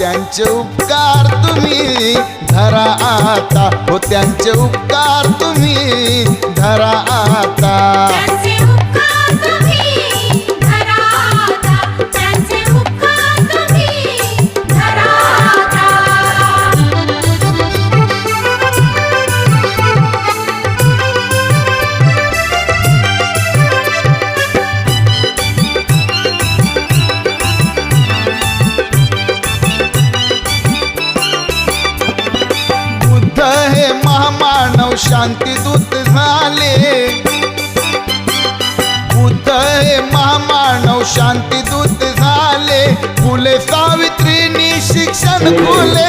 त्यांचे उपकार तुम्ही धरा आता, हो त्यांचे उपकार तुम्ही धरा आता. त्यांचे उपकार तुम्ही धरा आता, त्यांचे उपकार तुम्ही धरा आता. बुद्ध हे महामानव शांतीदूत झाले, बुद्ध हे महामानव शांतीदूत झाले. फुले सावित्रींनी शिक्षण खुले